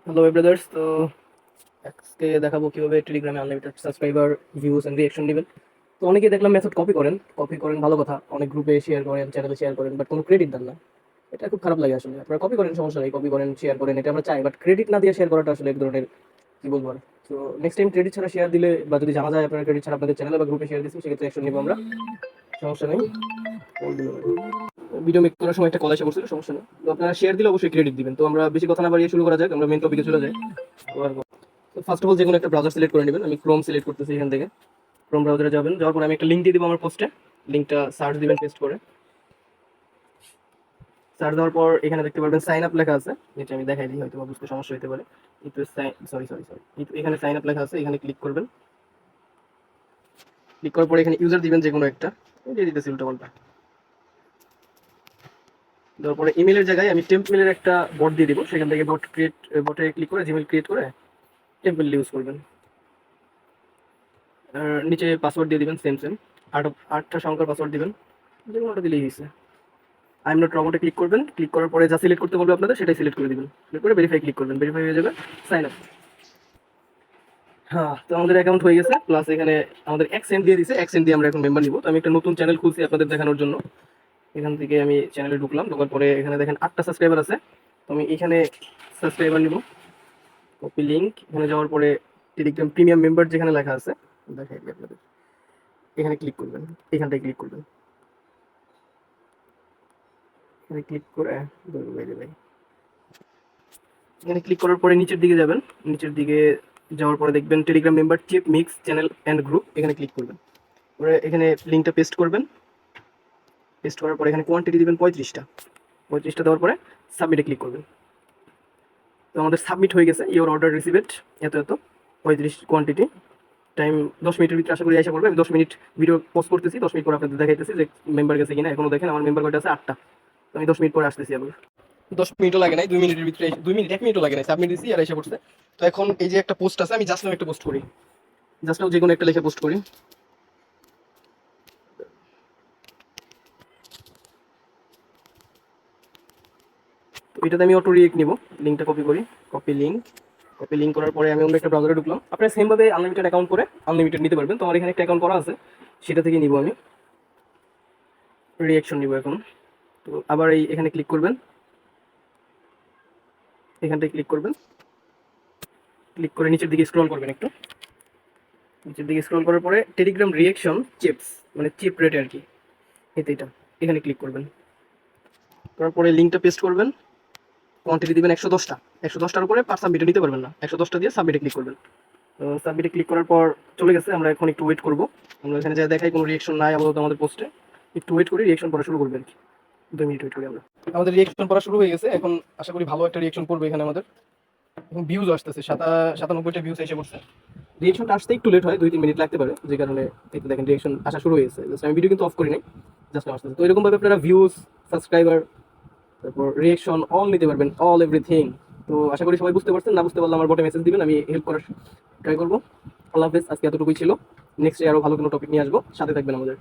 Hello brothers. তো আজকে দেখাবো কিভাবে টেলিগ্রামে unlimited subscriber views and reaction দিবেন। তো অনেকেই দেখলাম মেথড কপি করেন ভালো কথা, অনেক গ্রুপে শেয়ার করেন, চ্যানেলে শেয়ার করেন, বাট কোনো ক্রেডিট দেন না। এটা খুব খারাপ লাগে আসলে। আপনারা কপি করেন, সমস্যা নেই, কপি করেন, শেয়ার করেন, এটা আমরা চাই, বাট ক্রেডিট না দিয়ে শেয়ার করাটা আসলে এক ধরনের কি বলবো আর। তো নেক্সট টাইম ক্রেডিট ছাড়া শেয়ার দিলে বা যদি জানা যায় আপনারা ক্রেডিট ছাড়া আপনাদের চ্যানেলে বা গ্রুপে শেয়ার দিচ্ছেন, সেক্ষেত্রে অ্যাকশন নিবো আমরা, সমস্যা নেই। ভিডিও মেক করার সময় একটা কল এসে পড়ছিল, সমস্যা নেই। তো আপনারা শেয়ার দিলে অবশ্যই ক্রেডিট দিবেন। তো আমরা বেশি কথা না বাড়িয়ে শুরু করা যাক, আমরা মেন টপিকে চলে যাই। তো ফার্স্ট অফ অল যে কোনো একটা ব্রাউজার সিলেক্ট করে নেবেন। আমি ক্রোম সিলেক্ট করতেছি এখান থেকে। ক্রোম ব্রাউজারে যাবেন, যাওয়ার পরে আমি একটা লিঙ্ক দিয়ে দিব আমার পোস্টে। লিঙ্কটা সার্চ দিবেন পেস্ট করে। সার্চ দেওয়ার পর এখানে দেখতে পারবেন সাইন আপ লেখা আছে, যেটা আমি দেখাই দিই, হয়তো বুঝতে সমস্যা হতে পারে। কিন্তু সরি, এখানে সাইন আপ লেখা আছে, এখানে ক্লিক করবেন। ক্লিক করার পরে এখানে ইউজার দিবেন যে কোনো একটা, দিয়ে দিতেছি উল্টা পাল্টা। দেওয়ার পরে ইমেলের জায়গায় আমি টেম্পমেলের একটা বট দিয়ে দিব, সেখান থেকে বটে ক্লিক করে জিমেল ক্রিয়েট করে টেম্পল ইউজ করবেন। আর নিচে পাসওয়ার্ড দিয়ে দিবেন সেম আটটা সংখ্যার পাসওয়ার্ড দিবেন, যে কোনোটা দিলেই হয়েছে। আই এম নট রবটে ক্লিক করবেন। ক্লিক করার পরে যা সিলেক্ট করতে বলবে আপনাদের সেটাই সিলেক্ট করে দিবেন। সিলেক্ট করে ভেরিফাই ক্লিক করবেন, ভেরিফাই হয়ে যাবে, সাইন আপ। হ্যাঁ, তো আমাদের অ্যাকাউন্ট হয়ে গেছে, প্লাস এখানে আমাদের এক্সেন্ট দিয়ে দিছে, এক্সেন্ট দিয়ে আমরা এখন মেম্বার নিব। তো আমি একটা নতুন চ্যানেল খুলছি আপনাদের দেখানোর জন্য। এখান থেকে আমি চ্যানেলে ঢুকলাম, ঢোকার পরে এখানে দেখেন 8টা সাবস্ক্রাইবার আছে। তো আমি এখানে সাবস্ক্রাইবার নিব, কপি লিঙ্ক। এখানে যাওয়ার পরে টেলিগ্রাম প্রিমিয়াম মেম্বার যেখানে লেখা আছে, দেখাই দিই আপনাদের, এখানে ক্লিক করবেন, এখানটায় ক্লিক করবেন। এখানে ক্লিক করে ভাই, এখানে ক্লিক করার পরে নিচের দিকে যাবেন। নিচের দিকে যাওয়ার পরে দেখবেন Telegram membership mix channel and group, এখানে ক্লিক করবেন। পরে এখানে লিঙ্কটা পেস্ট করবেন। পেস্ট করার পরে এখানে কোয়ান্টিটি দিবেন 35টা দেওয়ার পরে সাবমিটে ক্লিক করবেন। তো আমাদের সাবমিট হয়ে গেছে, ইওর অর্ডার রিসিভেড এত 35 কোয়ান্টিটি। টাইম 10 মিনিটের ভিতরে আশা করি এসে পড়বে। আমি 10 মিনিট ভিডিও পোস্ট করতেছি, 10 মিনিট পরে আপনাদের দেখাইতেছি যে মেম্বার গেছে কিনা। এখনো দেখেন আমার মেম্বার কয়টা আছে, 8টা। তো আমি 10 মিনিট পরে আসতেছি আবার। 10 মিনিটও লাগে নাই, 2 মিনিটের ভিতরে 2 মিনিট 1 মিনিটও লাগে নাই, সাবমিট দিছি আর এসে পড়ছে। তো এখন এই যে একটা পোস্ট আছে, আমি জাস্ট নাও একটা পোস্ট করি, জাস্ট নাও যে কোনো একটা লিখে পোস্ট করি। তো এটাতে আমি অটো রিয়েক্ট নিব। লিঙ্কটা কপি করি, কপি লিঙ্ক করার পরে আমি অন্য একটা ব্রাউজারে ঢুকলাম। আপনারা সেম ভাবে আনলিমিটেড অ্যাকাউন্ট করে আনলিমিটেড নিতে পারবেন। তো আমার এখানে একটা অ্যাকাউন্ট করা আছে, সেটা থেকে নিব আমি, রিয়াকশন নিব এখন। তো আবার এখানে ক্লিক করবেন, এখানটায় ক্লিক করবেন। ক্লিক করে নিচের দিকে স্ক্রল করবেন একটু। নিচের দিকে স্ক্রল করার পরে টেলিগ্রাম রিয়াকশন চিপস, মানে চিপ রেটে আর কি, এটা এখানে ক্লিক করবেন। তারপরে লিঙ্কটা পেস্ট করবেন, কোয়ান্টিটি দিবেন 110টা। 110টার উপরে পার সাবমিটে নিতে পারবেন না, 110টা দিয়ে সাবমিটে ক্লিক করবেন। তো সাবমিটে ক্লিক করার পর চলে গেছে। আমরা এখন একটু ওয়েট করবো। আমরা এখানে যা দেখাই কোনো রিয়াকশন নাই আপাতত আমাদের পোস্টে। একটু ওয়েট করি, রিয়াকশন পড়া শুরু করবে আর কি। 2 মিনিট ওয়েট করি আমরা। আমাদের রিয়াকশন পড়া শুরু হয়ে গেছে, এখন আশা করি ভালো একটা রিয়াকশন পড়বে এখানে আমাদের। এখন ভিউজ আসতেছে, 97টা ভিউজ এসে পড়ছে। রিয়াকশনটা আসতে একটু লেট হয়, 2-3 মিনিট লাগতে পারে, যে কারণে এই দেখেন রিয়াকশন আসা শুরু হয়ে গেছে। জাস্ট আমি ভিডিও কিন্তু অফ করি নাই, জাস্ট আসতেছে। তো এরকম ভাবে আপনারা ভিউজ, সাবস্ক্রাইবার, তারপর রিয়াকশন অল নিতে পারবেন, অল এভরিথিং। তো আশা করি সবাই বুঝতে পারছেন, না বুঝতে পারলে আমার বটে মেসেজ দিবেন, আমি হেল্প করার ট্রাই করবো। আল্লাহ হাফেজ, আজকে এতটুকুই ছিল। নেক্সট আরো ভালো কোনো টপিক নিয়ে আসবো, সাথে থাকবেন আমাদের।